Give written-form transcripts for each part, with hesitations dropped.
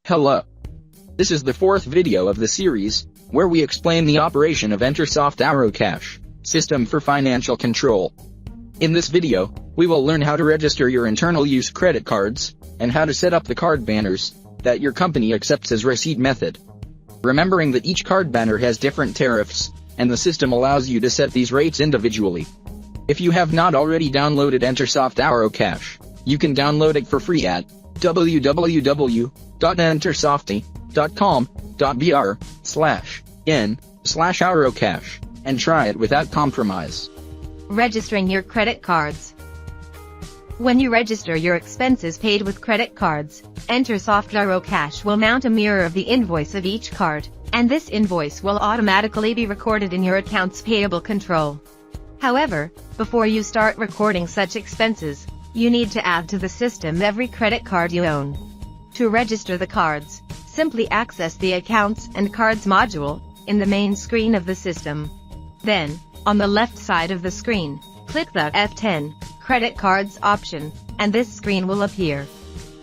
Hello. This is the fourth video of the series, where we explain the operation of Entersoft OuroCash, system for financial control. In this video, we will learn how to register your internal use credit cards, and how to set up the card banners that your company accepts as receipt method. Remembering that each card banner has different tariffs, and the system allows you to set these rates individually. If you have not already downloaded Entersoft OuroCash, you can download it for free at www.entersofty.com.br/n/OuroCash, and try it without compromise. Registering your credit cards. When you register your expenses paid with credit cards, Entersoft OuroCash will mount a mirror of the invoice of each card, and this invoice will automatically be recorded in your accounts payable control. However, before you start recording such expenses, you need to add to the system every credit card you own. To register the cards, simply access the Accounts and Cards module in the main screen of the system. Then, on the left side of the screen, click the F10 Credit Cards option, and this screen will appear.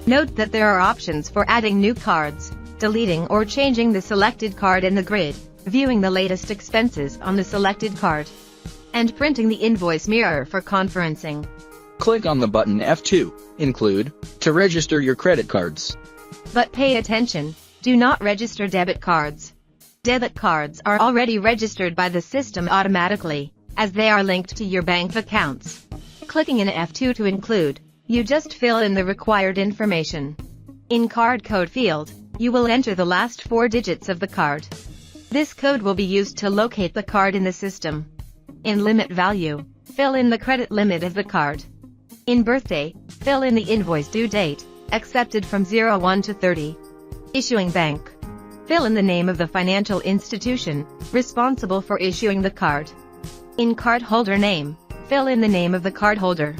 Note that there are options for adding new cards, deleting or changing the selected card in the grid, viewing the latest expenses on the selected card, and printing the invoice mirror for conferencing. Click on the button F2, Include, to register your credit cards. But pay attention, do not register debit cards. Debit cards are already registered by the system automatically, as they are linked to your bank accounts. Clicking in F2 to include, you just fill in the required information. In card code field, you will enter the last 4 digits of the card. This code will be used to locate the card in the system. In limit value, fill in the credit limit of the card. In birthday, fill in the invoice due date, accepted from 01 to 30. Issuing bank. Fill in the name of the financial institution responsible for issuing the card. In cardholder name, fill in the name of the cardholder.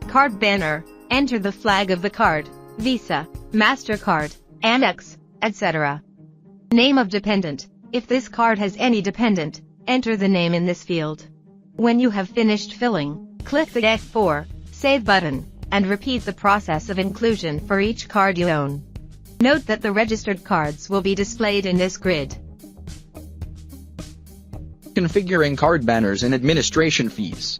Card banner, enter the flag of the card, Visa, MasterCard, Amex, etc. Name of dependent. If this card has any dependent, enter the name in this field. When you have finished filling, click the F4 Save button, and repeat the process of inclusion for each card you own. Note that the registered cards will be displayed in this grid. Configuring card banners and administration fees.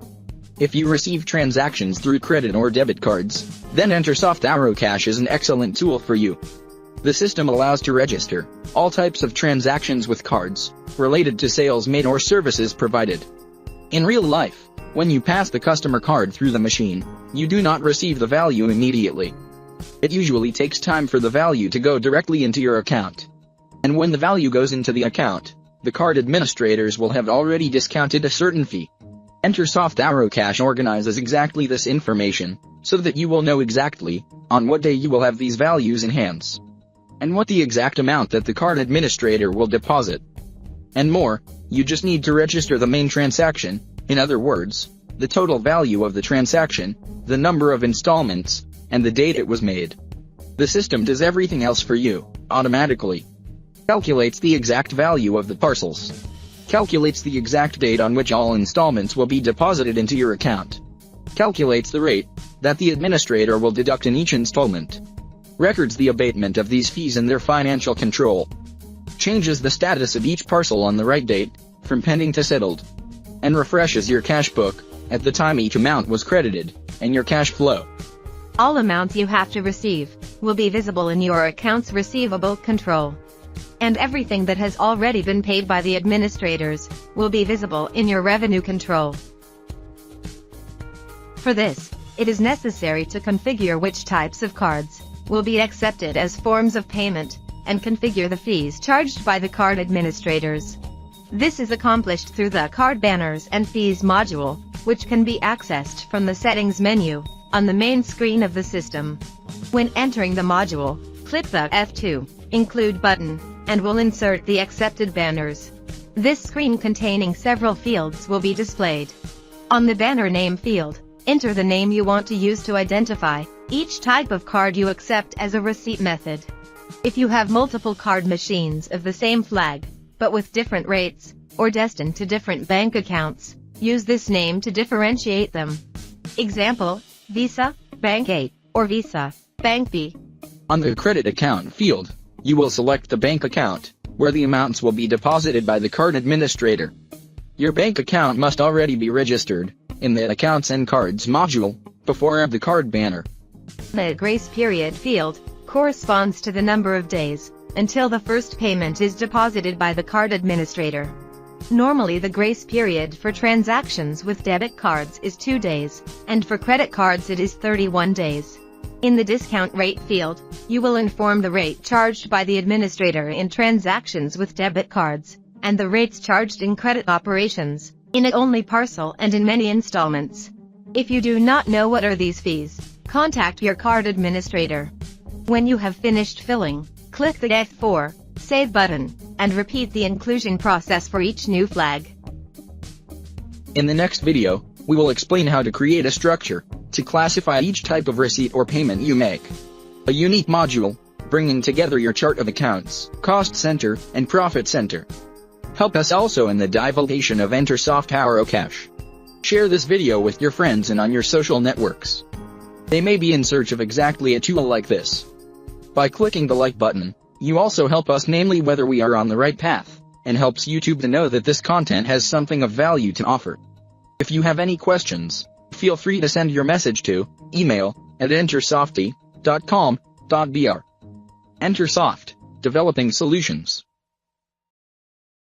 If you receive transactions through credit or debit cards, then Entersoft OuroCash is an excellent tool for you. The system allows to register all types of transactions with cards related to sales made or services provided. In real life, when you pass the customer card through the machine, you do not receive the value immediately. It usually takes time for the value to go directly into your account. And when the value goes into the account, the card administrators will have already discounted a certain fee. Entersoft OuroCash organizes exactly this information, so that you will know exactly on what day you will have these values in hands, and what the exact amount that the card administrator will deposit. And more, you just need to register the main transaction. In other words, the total value of the transaction, the number of installments, and the date it was made. The system does everything else for you, automatically. Calculates the exact value of the parcels. Calculates the exact date on which all installments will be deposited into your account. Calculates the rate that the administrator will deduct in each installment. Records the abatement of these fees in their financial control. Changes the status of each parcel on the right date, from pending to settled. And refreshes your cash book at the time each amount was credited, and your cash flow. All amounts you have to receive will be visible in your accounts receivable control. And everything that has already been paid by the administrators will be visible in your revenue control. For this, it is necessary to configure which types of cards will be accepted as forms of payment, and configure the fees charged by the card administrators. This is accomplished through the Card Banners and Fees module, which can be accessed from the Settings menu on the main screen of the system. When entering the module, click the F2 Include button, and will insert the accepted banners. This screen containing several fields will be displayed. On the banner name field, enter the name you want to use to identify each type of card you accept as a receipt method. If you have multiple card machines of the same flag, but with different rates, or destined to different bank accounts, use this name to differentiate them. Example, Visa, Bank A, or Visa, Bank B. On the credit account field, you will select the bank account, where the amounts will be deposited by the card administrator. Your bank account must already be registered in the Accounts and Cards module before the card banner. The grace period field corresponds to the number of days until the first payment is deposited by the card administrator. Normally the grace period for transactions with debit cards is 2 days, and for credit cards it is 31 days. In the discount rate field, you will inform the rate charged by the administrator in transactions with debit cards, and the rates charged in credit operations, in a only parcel and in many installments. If you do not know what are these fees, contact your card administrator. When you have finished filling, click the F4 Save button, and repeat the inclusion process for each new flag. In the next video, we will explain how to create a structure to classify each type of receipt or payment you make. A unique module, bringing together your chart of accounts, cost center, and profit center. Help us also in the divulgation of Entersoft OuroCash. Share this video with your friends and on your social networks. They may be in search of exactly a tool like this. By clicking the like button, you also help us namely whether we are on the right path, and helps YouTube to know that this content has something of value to offer. If you have any questions, feel free to send your message to email@entersofty.com.br. Entersoft, developing solutions.